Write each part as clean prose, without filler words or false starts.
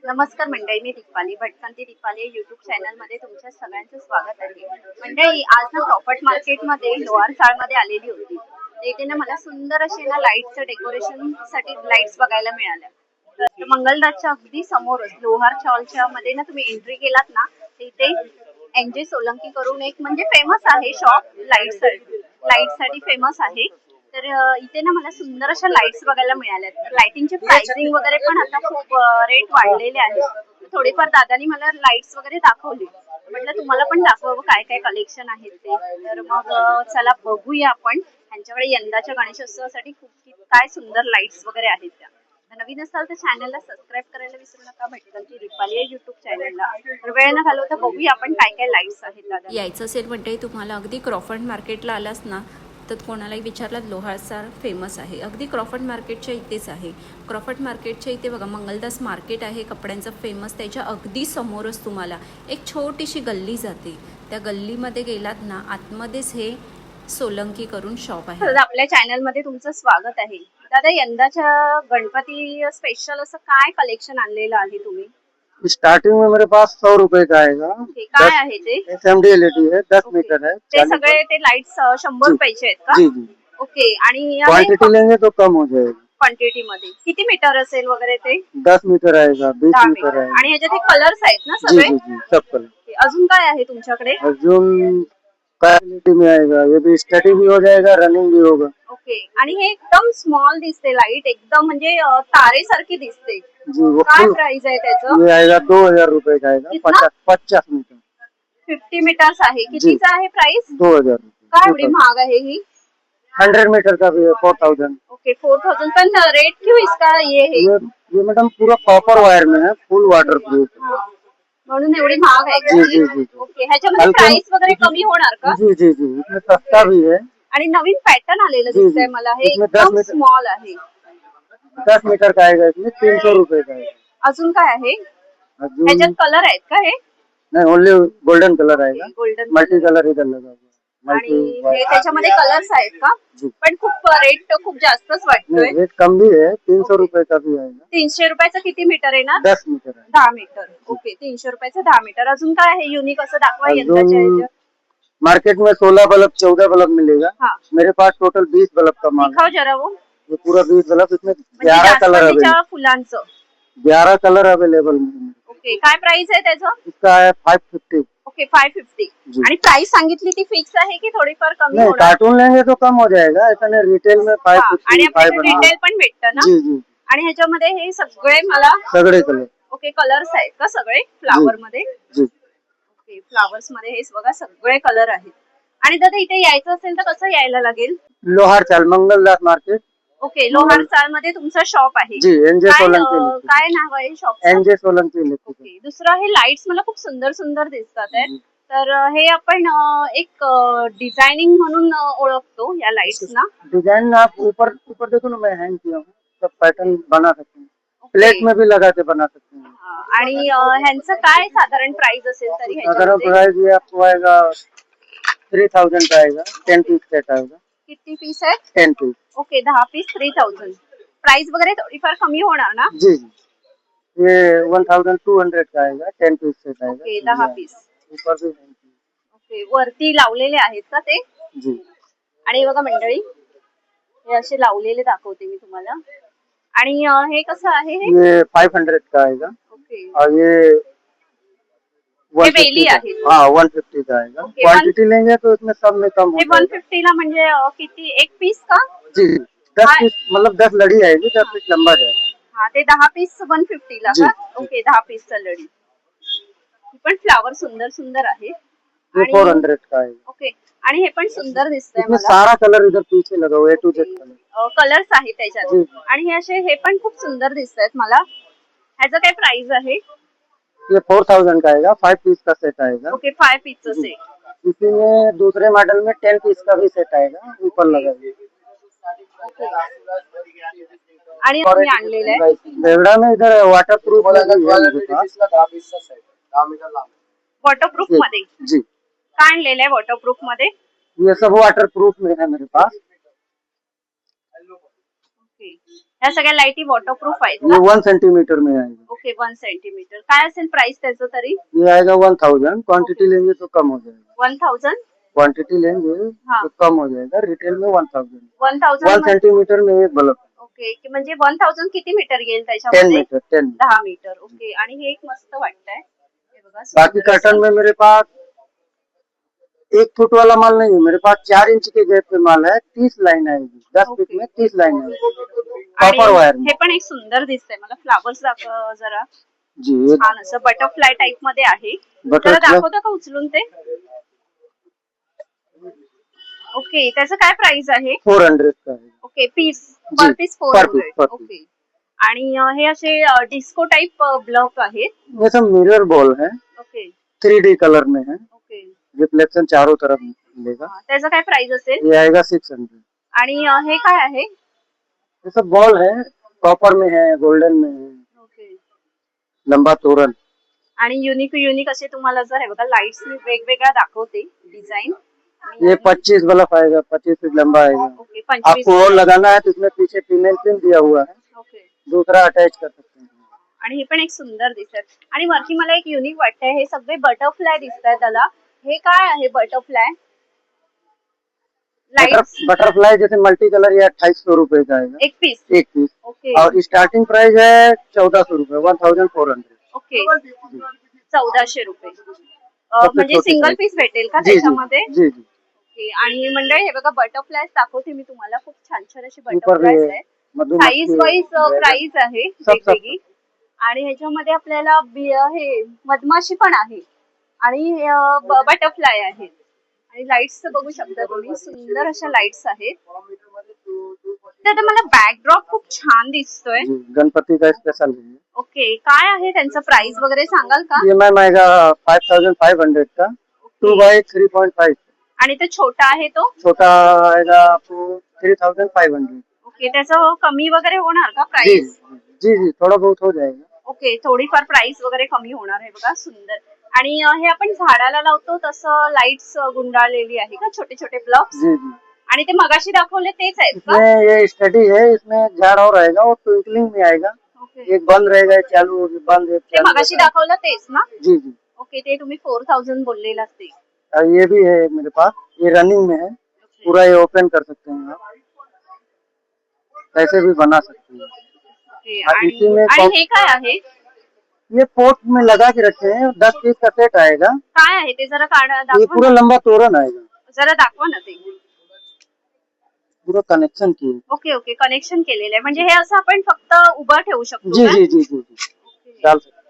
नमस्कार मंडळी, मी दीपाली भटकंती दीपाली युट्यूब चॅनल मध्ये तुमच्या सगळ्यांचं स्वागत आहे. मंडळी, आज ना प्रॉपर्ट मार्केटमध्ये लोहार चाळमध्ये आलेली होती. इथे ना मला सुंदर असे ना लाईटचं डेकोरेशन साठी लाईट्स बघायला मिळाल्या. तर मंगलदासच्या अगदी समोरच लोहार चाळच्या मध्ये ना तुम्ही एंट्री केलात ना, इथे एनजे सोलंकी करून एक म्हणजे फेमस आहे शॉप, लाईट साठी फेमस आहे. तर इथे ना मला सुंदर अशा लाईट्स बघायला मिळाल्या. लाइटिंगचे प्राइसिंग वगैरे पण आता खूप रेट वाढलेले आहेत. थोडेफार दादानी मला लाईट्स वगैरे दाखवली. म्हटलं तुम्हाला पण दाखवावं काय काय कलेक्शन आहे ते. तर मग चला बघूया आपण त्यांच्याकडे यंदाच्या गणेशोत्सवासाठी खूप काय सुंदर लाईट्स वगैरे आहेत त्या. तर नवीन असाल तर चॅनलला सबस्क्राईब करायला विसरू नका. भटकंती दीपाली युट्यूब चॅनलला. तर वेळ न घालवता बघूया आपण काय काय लाईट्स आहेत दादा. यायचं असेल म्हणजे तुम्हाला अगदी क्रॉफर्ड मार्केटला आलास ना, तर कोणालाही विचारलं लोहारचाळ फेमस आहे. अगदी क्रॉफर्ड मार्केटच्या इथेच आहे. क्रॉफर्ड मार्केटच्या इथे बघा मंगलदास मार्केट आहे आपल्याचं फेमस. त्याच्या अगदी समोरच तुम्हाला एक छोटीशी गल्ली जाते. त्या गल्लीमध्ये गेलात ना, आतमध्येच हे सोलंकी करून शॉप आहे. आपल्या चॅनल मध्ये तुमचं स्वागत आहे. दादा, यंदाच्या गणपती स्पेशल असं काय कलेक्शन आणलेलं आहे तुम्ही? स्टार्टिंग में मेरे पास 100 रुपए का आएगा। काय आहे ते? SMD LED है, 10 मीटर है। ते सगळे ते लाईट्स 100 रुपयाचे आहेत का? जी जी। ओके. आणि क्वांटिटी लेंगे तो कम हो जाएगा। क्वांटिटी मध्ये किती मीटर असेल वगैरे ते? 10 मीटर आएगा, 20 मीटर आएगा। आणि ह्याच्यात कलर्स आहेत ना जी सगळे? जी जी, सब कलर। अजून काय आहे तुमच्याकडे? अजून क्वालिटी में आएगा, ये भी स्टडी भी हो जाएगा, रनिंग भी होगा। ओके. आणि हे एकदम स्मॉल दिसते लाईट, एकदम म्हणजे तारेसारखी दिसते. जी, वो काय प्राइस आहे त्याचं? ये आएगा 2000 रुपए का आएगा। 50 मीटर, 50 मीटर्स आहे. कितीचा आहे प्राइस? 2000। काय एवढी महाग आहे ही? 100 मीटर का भी है 4000। ओके, 4000। पण रेट क्यों इसका ये है? ये मैडम पूरा कॉपर वायर में है, फुल वाटर प्रूफ। म्हणून एवढी महाग आहे का? जी जी जी। ओके. ह्याच्यामध्ये प्राइस वगैरे कमी होणार का? जी जी जी, इसमें सस्ता भी है। आणि नवीन पॅटर्न आलेलं जी, दिसतंय मला. हे इसमें एकदम स्मॉल आहे. 10 मीटर का आएगा, इसमें 300 रुपए का आएगा। अजून काय आहे? अजून ह्याच्यात कलर आहेत का? हे नहीं, ओनली गोल्डन कलर आएगा। गोल्डन मल्टी कलर इधर लगा हुआ है। आणि हे त्याच्यामध्ये कलर्स आहेत का? जी। पण खूप रेट तर खूप जास्तच वाटतोय. रेट कम भी है, 300 रुपए का भी आएगा। 300 रुपयाचं किती मीटर आहे ना? 10 मीटर है। 10 मीटर। ओके, 300 रुपयाचं 10 मीटर. अजून काय आहे युनिक असं दाखवा यंदाच्या अजून ह्याच्यात. मार्केट में 16 बल्ब 14 बल्ब मिलेगा। हाँ। मेरे पास टोटल 20 बल्ब का माल है। दिखाओ जरा वो. ये पूरा 20 बल्ब, इसमें म्हणजे 11 कलर जास्वंदीच्या अवेलेबल, फुलांचं. 11 कलर अवेलेबल। ओके. काय प्राइस आहे त्याचं? इसका है 550। ओके, 550. जी। आणि प्राइस सांगितली ती फिक्स आहे की थोडीफार कमी नहीं, होणार? कार्टून लेंगे तो कम हो जाएगा, ऐसा नहीं। रिटेल में हा, 550, आणि आपल्याकडे 500। रिटेल पण भेटतं ना? जी जी। आणि ह्याच्यामध्ये हे सगळे मला सगळे कलर। ओके कलर्स आहेत का सगळे फ्लावर मध्ये? जी। ओके, फ्लावर्स मध्ये हे बघा सगळे कलर आहेत. आणि दादा इथे यायचं असेल तर कसं यायला लागेल? लोहार चाल, मंगलदास मार्केट। ओके, लोहार चाळ मध्ये तुमचं शॉप आहे? जी, एनजे काय सोलंकी। काय नाव आहे शॉपचं? एनजे सोलंकी। ओके. दुसरं हे लाईट्स मला खूप सुंदर सुंदर दिसतात आहेत. तर हे आपण एक डिझायनिंग म्हणून ओळखतो या लाईट्स ना. डिजाइन आप ऊपर ऊपर देखो ना, मैं हैंग किया हूँ, सब पैटर्न बना सकते हैं। प्लेट में भी लगा के बना सकते हैं। आणि ह्यांचं काय साधारण प्राइस असेल तरी? साधारण प्राइस ये आपको आएगा 3000 का आएगा। 10 पीस सेट आएगा। किती पीस आहे? 10 पीस। Okay, 10 piece 3000। प्राइस वगैरे थोडीफार कमी होणार ना? जी जी। ये 1200 का आएगा, 10 पीस सेट आएगा। Okay, 10 piece. ऊपर भी हैंग किया। ओके, वरती लावलेले आहेत का ते? जी। आणि बघा मंडळी, हे असे लावलेले दाखवते मी तुम्हाला. आणि हे कसं आहे? ये 500 का आएगा। ओके. और ये बेली आहे. हाँ, 150 का आएगा। क्वांटिटी लेंगे तो इसमें सब में कम हो जाएगा। 150 ला म्हणजे किती, एक पीस का? जी, 10 पीस मतलब 10 लड़ी आएगी, 10 पीस लंबा जाएगा। हाँ, ते 10 पीस 150 ला का? ओके, 10 पीसचा लडी. पण फ्लावर सुंदर सुंदर आहे. ये 400 का आएगा। ओके. आणि हे पण सुंदर दिसतंय इसमें मला. सारा कलर इधर पीछे लगा हुआ है, A to Z colour. Colours आहे त्याच्यात. आणि हे असे हे पण खूप सुंदर दिसतायत मला. ह्याचं काय प्राइस आहे? ये 4000 का आएगा, 5 पीस का सेट आएगा। ओके, 5 पीसचं सेट। इसी में दूसरे मॉडल में 10 पीस का भी सेट आएगा, ऊपर लगा हुआ। आणि तुम्ही आणलेलं आहे? देवड़ा में इधर वाटर प्रूफ वॉटरप्रूफ मध्ये? जी। काय आणलेलं आहे वॉटरप्रूफ मध्ये? ये सब वाटर प्रूफ में है मेरे पास। ओके. ह्या सगळ्या लाईटी वॉटरप्रूफ आहेत ये का? 1 सेंटीमीटर में आएगा। Okay 1 centimetre. काय असेल प्राइस त्याचं तरी? ये आएगा 1000, क्वांटिटी लेंगे तो कम हो जाएगा। 1000. क्वांटिटी लेंगे हाँ. तो कम हो जाएगा, रिटेल में 1000। 1000 1 सेंटीमीटर में एक बल्ब। ओके की म्हणजे 1000 किती मीटर येईल 10 त्याच्यामध्ये? मीटर 10। 10 मीटर. ओके. आणि हे एक मस्त वाटतंय. हे बघा बाकी सुंदर कर्टन असं. में मेरे पास 1 फुट वाला माल नहीं है, मेरे पास 4 इंच के गैप पे माल है। 30 लाइन आएगी, 10 फीट में 30 लाइन आएगी, आणि कॉपर वायर में। हे पण एक सुंदर दिसतंय मला. फ्लावर्स दाखव जरा. जी, ये छान असं बटरफ्लाय टाइप मध्ये आहे. Butterfly. जरा दाखवता का उचलून ते? ओके त्याचं काय प्राइस आहे? 400 का है। ओके पीस जी, पर piece per 400. piece, per piece. Okay. आणि हे असे डिस्को टाइप ब्लॉक आहेत. ये सब मिरर बॉल है, ओके 3D कलर में है, ओके. रिफ्लेक्शन चारों तरफ मिलेगा। त्याचं काय प्राइस असेल? ये आएगा 600। आणि हे काय आहे? ये सब बॉल है, कॉपर में है, गोल्डन में है, ओके. लंबा तोरण। आणि युनिक असे तुम्हाला जर हे बघा लाईट्स मी वेगवेगळ्या दाखवते डिझाइन. ये 25 बल्ब आएगा, 25 फीट लंबा आएगा। ओके 25. आपको और लगाना है तो इसमें पीछे फीमेल पिन दिया हुआ है, ओके. दूसरा अटैच कर सकते हैं। आणि हे पण एक सुंदर दिसत. आणि वरती मला एक युनिक वाटतंय. हे सगळे बटरफ्लाय दिसतायत त्याला. हे काय आहे बटरफ्लाय? लाईट्स बटरफ्लाई जैसे मल्टी कलर ये 2800 रुपए का आएगा, एक पीस. एक पीस। ओके और स्टार्टिंग प्राइस है 1400 रुपए, 1400। ओके 1400 रुपये. सबसे म्हणजे छोटे सिंगल size. पीस भेटेल का जी जी त्याच्यामध्ये? जी जी। ओके. आणि मंडळी हे बघा बटरफ्लाय दाखवते मी तुम्हाला. खूप छान असे ऊपर भी बटरफ्लायज है, आहेत. मधुमक्खी साईज है, वाईज ड्रैगन। प्राइस आहे सब वेगवेगळी. आणि ह्याच्यामध्ये आपल्याला हे मधमाशी पण आहे आणि बटरफ्लाय आहेत. आणि लाईट्स बघू शकता तुम्ही. सुंदर अशा लाईट्स आहेत. तर मला बॅकड्रॉप खूप छान दिसतोय. जी, गणपति का स्पेशल है। ओके काय आहे त्यांचं प्राइस वगैरे सांगाल का? ये मैम आएगा 5500 का, 2 बाई 3.5। आणि तो छोटा आहे तो? छोटा आएगा आपको 3500। ओके त्याचं कमी वगैरे होणार का जी प्राइस? जी जी, थोड़ा बहुत हो जाएगा। ओके थोडीफार प्राइस वगैरे कमी होणार आहे बघा. सुंदर. आणि हे आपण झाडाला लावतो तसं लाईट्स गुंडाळलेली आहे का छोटे छोटे ब्लॉक्स? जी जी, आणि ते मगाशी दाखवले तेच आहेत का? इसमें ये स्टडी है, इसमें झाड़ और आएगा और ट्विंकलिंग में आएगा। ओके एक बंद रहेगा, एक चालू, एक बंद, एक ते चालू मगाशी रहता है। दाखवलं तेच ना? जी जी। ओके ते तुम्ही 4000 बोललेला ते. और ये भी है मेरे पास, ये रनिंग में है, पूरा ये ओपन कर सकते हैं आप, ऐसे भी बना सकते हैं। ओके. और इसी में आणि हे काय आहे? ये पोर्ट में लगा के रखे हैं, 10 पीस का सेट आएगा। काय आहे ते जरा ये दाखवा पूरा ना. लंबा तोरण आएगा, जरा दाखवा ना ते. पूरा कनेक्शन किए। ओके ओके कनेक्शन केलेलं आहे. म्हणजे हे असं आपण फक्त उभं ठेवू शकतो जी का? जी जी जी जी, ओके. डाल सकते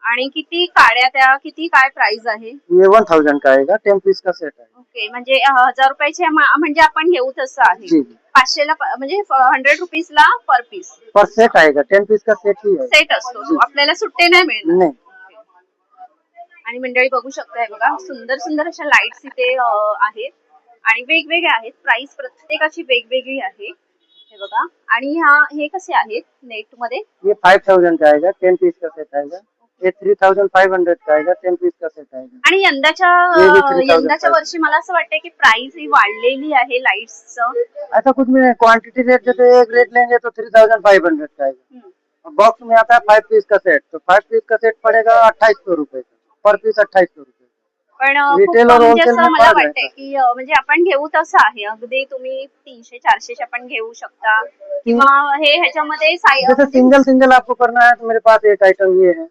आणि किती काड्या त्या किती काय प्राइस आहे? हैं। ये 1000 का आएगा, 10 पीस का सेट आएगा। ओके म्हणजे 1000 रुपयाचे म्हणजे आपण घेऊ तसं आहे. जी जी, 500 ला म्हणजे 100 रुपीज ला पर पीस पर सेट आएगा, 10 पीस का सेट ही है। सेट असतो तो. आपल्याला सुट्टे नाही मिळणार. नहीं, आणि मंडळी बघू शकताय बघा सुंदर सुंदर अशा लाईट्स इथे आहेत आणि वेगवेगळ्या आहेत. प्राइस प्रत्येकाची वेगवेगळी आहे. हे बघा. आणि हे कसे आहेत नेट मध्ये? ये 5000 का आएगा, 10 पीस का सेट आएगा। ये 3500 का आएगा, 10 पीस का सेट आएगा। आणि हे बी 3000 यंदाच्या वर्षी मला असं वाटतंय की प्राइस ही वाढलेली आहे लाईट्सचं. ऐसा कुछ नहीं है, क्वांटिटी रेट जैसे एक रेट लेंगे तो 3500 का आएगा। बॉक्स में आता है 5 पीस का सेट, तो 5 पीस का सेट पड़ेगा 2800 रुपए का, पर पीस 2800 रुपए। पण रिटेल खूप और म्हणजे होलसेल असं में मला फर्क वाटतंय रहता की म्हणजे आपण घेऊ तसं आहे. अगदी तुम्ही 300-400 आपण घेऊ शकता किंवा हे ह्याच्यामध्ये जैसे सिंगल सिंगल आपको करना है तो मेरे पास एक आइटम ये है,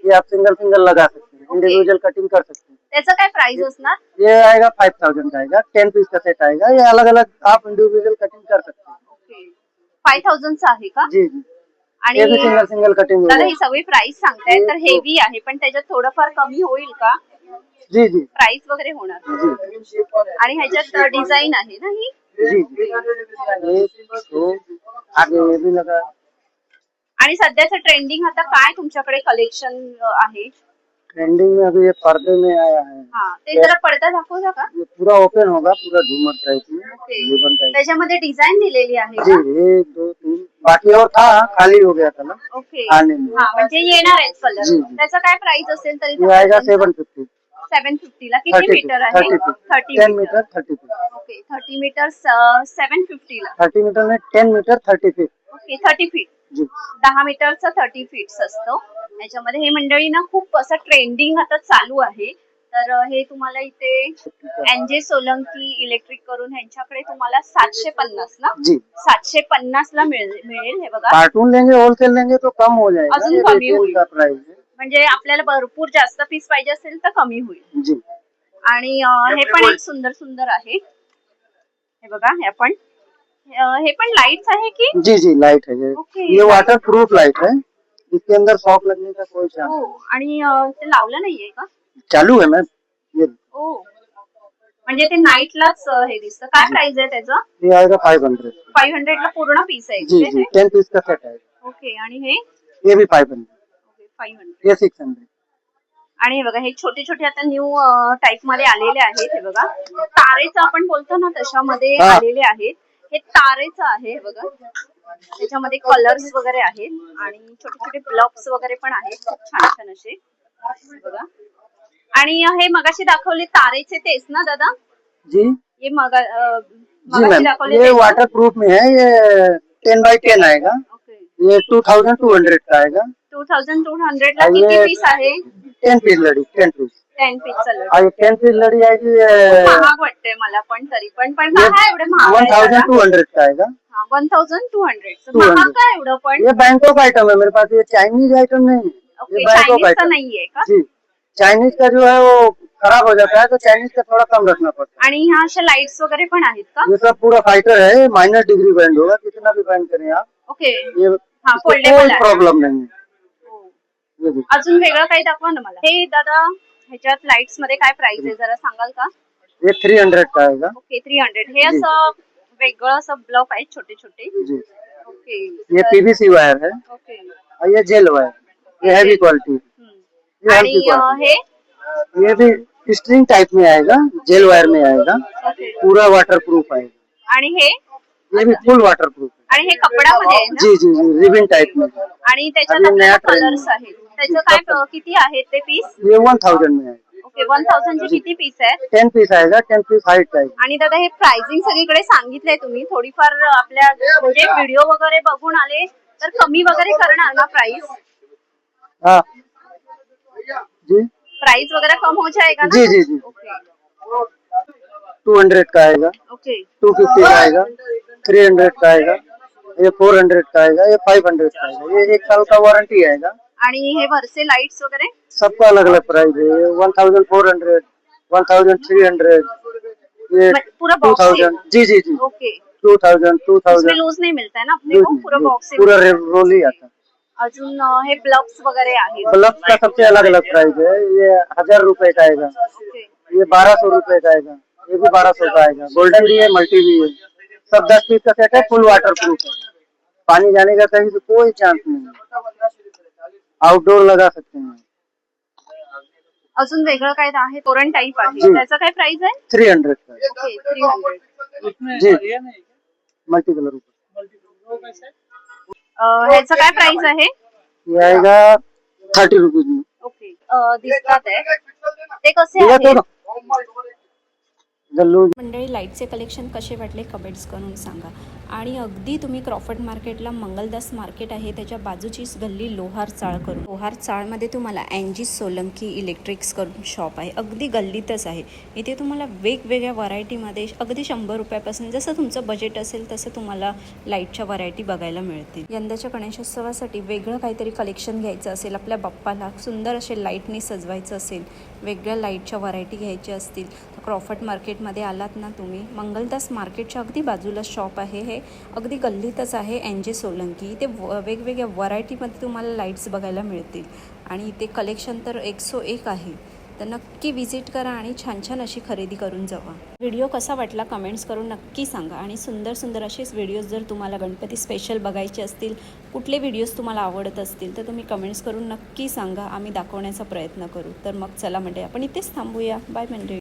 ये आप सिंगल सिंगल लगा सकते हैं, इंडिविजुअल कटिंग कर सकते हैं। त्याचं काय प्राइस असणार? ये आएगा 5000 का आएगा, 10 पीस का सेट आएगा। ये अलग अलग आप इंडिविजुअल कटिंग कर सकते हैं। ओके 5000 चा आहे का? जी जी, आणि ये भी सिंगल सिंगल कटिंग हो दादा जाएगा। ही सगळी प्राइस सांगताय तर हेवी आहे पण त्याच्यात थोडंफार कमी होईल का? जी जी प्राइस वगैरे होणार? जी आणि ह्याच्यात डिझाइन आहे ना ही? जी जी, एक दो, आगे ये भी लगा। आणि सध्याचं ट्रेंडिंग आता काय तुमच्याकडे कलेक्शन आहे? ट्रेंडिंग में अभी ये पर्दे में आया है, हा ते जरा पडदा दाखवता का? ये पूरा ओपन होगा, पूरा झूमर टाइप में, ओके. Ribbon type. त्याच्यामध्ये डिझाइन दिलेली आहे जी, का? 1 2 3, बाकी और था, खाली हो गया था ना ओके. आने में। हा म्हणजे येणार आहेत कलर. जी, जी. त्याचं काय प्राइस असेल तरी? ये आएगा 750, 750 ला. किती 30 मीटर आहे? 30 10 मीटर 30 फीट। ओके 30 मीटर 750 ला. 30 मीटर में 10 मीटर 30 फीट। ओके 30 फीट, जी 10 मीटरचं 30 फीट्स असतं. याच्यामध्ये हे मंडळी ना खूप असं ट्रेंडिंग आता चालू आहे. तर हे तुम्हाला इथे एनजे सोलंकी इलेक्ट्रिक करून ह्यांच्याकडे तुम्हाला 750 ना, जी 750 ला मिळेल. हे बघा, कार्टून लेंगे होलसेल लेंगे तो कम हो जाएगा, अजून ये कमी रिटेल होईल. का प्राइस है. म्हणजे आपल्याला भरपूर जास्त पीस पाहिजे असेल तर कमी होईल. जी आणि हे पण एक सुंदर सुंदर आहे. हे बघा, हे पण लाईट्स आहे की? जी जी लाइट है ओके, ये वाटर प्रूफ लाइट है, इसके अंदर शॉक लगने का कोई चांस हो. आणि ते लावलं नाहीये का? चालू है मैम. ये ओ, म्हणजे ते नाईटलाच हे दिसतं. काय प्राइस आहे त्याचं? ये आएगा 500. 500 ला पूर्ण पीस आहे जी इथे जी ते? 10 पीस का सेट आएगा. ओके. आणि हे ये भी 500. ओके 500. ये 600. आणि हे बघा, हे छोटे छोटे आता न्यू टाइप मध्ये आलेले आहेत. हे बघा, तारेचं आपण बोलतो ना तशामध्ये हा. आलेले आहेत. हे तारेचं आहे. हे बघा, त्याच्यामध्ये कलर्स वगैरे आहेत आणि छोटे छोटे ब्लॉक्स वगैरे पण आहेत, खूप छान छान असे. हे बघा, आणि हे मगाशी दाखवले तारेचे तेच ना दादा? जी हे जी मगाशी मैम, दाखवले ये तेच ना? वाटर प्रूफ में है, ये 10 बाई 10 आएगा. ओके. ये 2200 का आएगा. 2200 ला आणि किती पीस आहे? 10 पीस लड़ी 10 पीस. 10 पीस लट. और ये 10 पीस लड़ी आएगी महाग वाटते मला पण, तरी पण ये काय एवढे महाग आहे दादा? 1200 का आएगा. 1200. 200. महाग का एवढं पण? ये बैंकॉक आइटम है मेरे पास, ये चाइनीज आइटम नहीं है. ओके, ये बैंकॉक चायनीजचा आइटम नाहीये का? जी. चाइनीज का जो है वो खराब हो जाता है, तो चाइनीज का थोड़ा कम रखना पड़ता आणि ह्या अशा लाईट्स वगैरे पण आहेत का? है. ये सब पूरा फाइटर है, माइनर डिग्री बैंड होगा, कितना भी बैंड करें आप, ओके. ये हा, इसको foldable कोई आहे. प्रॉब्लम नहीं है. हो. ये देखिए. अजून वेगळं काही दाखवा ना मला. हे दादा, ह्याच्यात लाईट्स मध्ये काय प्राइस आहे जरा सांगाल का? ये 300 का आएगा. ओके 300. हे जी. असं वेगळं असं ब्लॉक आहेत छोटे छोटे. जी ओके. ये पीवीसी वायर है ओके. और ये जेल वायर, ये हैवी क्वालिटी. ये आणि हल्की क्वालिटी. हे ये भी स्ट्रिंग टाइप में आएगा, जेल वायर में आएगा, ओके. पूरा वाटर प्रूफ आएगा. आणि हे ये भी फुल वाटर प्रूफ है. आणि हे कपडामध्ये आहे ना? जी जी जी रिबिन टाइप में. आणि त्याच्यात अभी आपल्याला नया trend कलर्स आहेत. त्याचं काय किती आहेत ते पीस? ये 1000 में आएगा. ओके 1000 चे किती पीस आहेत? 10 पीस आएगा, 10 पीस हाइट आएगा. आणि दादा हे प्राइसिंग सगळीकडे सांगितलंय तुम्ही, थोडीफार आपल्या म्हणजे व्हिडिओ वगैरे बघून आले तर कमी वगैरे करणार ना प्राइस? हाँ जी प्राइस वगैरह कम हो जाएगा ना? जी जी जी. ओके 200 का आएगा, ओके. 250 का आएगा, 300 का आएगा, ये 400 का आएगा, ये 500 का आएगा. ये 1 साल का वारंटी आएगा. आणि हे वरचे लाईट्स वगैरे? सबका अलग अलग प्राइस है. 1400, 1300, ये पूरा बॉक्स? 2000. जी जी जी. ओके. 2000, उसमें 2000. लूज नहीं मिलता है ना अपने को? पूरा बॉक्स पूरा रोल ही आता है. अजून हे ब्लॉक्स वगैरे आहेत. बल्ब का सबसे अलग अलग प्राइस है. ये 1000 रुपए का आएगा, ओके. ये 1200 रुपए का आएगा, ये भी 1200 का आएगा. गोल्डन भी है, मल्टी भी है. सब 10 पीस का सेट है, फुल वाटर प्रूफ है. पानी जाने का कहीं से कोई चांस नहीं है. आउटडोर लगा सकते हैं. अजून वेगळं काय आहे? तोरण टाइप आहे. जी. त्याचं काय प्राइस आहे? 300 का. ओके 300. जी मल्टी कलर. ह्याचं काय प्राइस आहे? ये आएगा 30 रुपीज में. ओके. दिसतात आहे ते कसे दिया तो आहेत? ना. गल्लू. मंडळी, लाईटचे कलेक्शन कसे वाटले कमेंट्स करून सांगा. आणि अगदी तुम्ही क्रॉफर्ड मार्केटला मंगलदास मार्केट आहे त्याच्या बाजूचीच गल्ली लोहार चाळ करून, लोहार चाळमध्ये तुम्हाला एनजी सोलंकी इलेक्ट्रिक्स करून शॉप आहे. अगदी गल्लीतच आहे. इथे तुम्हाला वेगवेगळ्या व्हरायटीमध्ये अगदी 100 रुपयापासून जसं तुमचं बजेट असेल तसं तुम्हाला लाईटच्या व्हरायटी बघायला मिळतील. यंदाच्या गणेशोत्सवासाठी वेगळं काहीतरी कलेक्शन घ्यायचं असेल, आपल्या बाप्पाला सुंदर असे लाईटनी सजवायचं असेल, वेगळ्या लाईटच्या व्हरायटी घ्यायच्या असतील तर क्रॉफर्ड मार्केटमध्ये आलात ना तुम्ही, मंगलदास मार्केटच्या अगदी बाजूला शॉप आहे. हे अगदी गल्लीतच आहे एनजे सोलंकी. इथे वेगवेगळ्या व्हरायटीमध्ये तुम्हाला लाईट्स बघायला मिळतील आणि इथे कलेक्शन तर 101 आहे. तर नक्की विजिट करा आणि छान छान अशी खरेदी करून जावा. व्हिडिओ कसा वाटला कमेंट्स करून नक्की सांगा. आणि सुंदर सुंदर असेच व्हिडिओज जर तुम्हाला गणपती स्पेशल बघायचे असतील, कुठले व्हिडिओज तुम्हाला आवडत असतील तर तुम्ही कमेंट्स करून नक्की सांगा. आम्ही दाखवण्याचा प्रयत्न करू. तर मग चला म्हणजे आपण इथेच थांबूया. बाय मंडळी.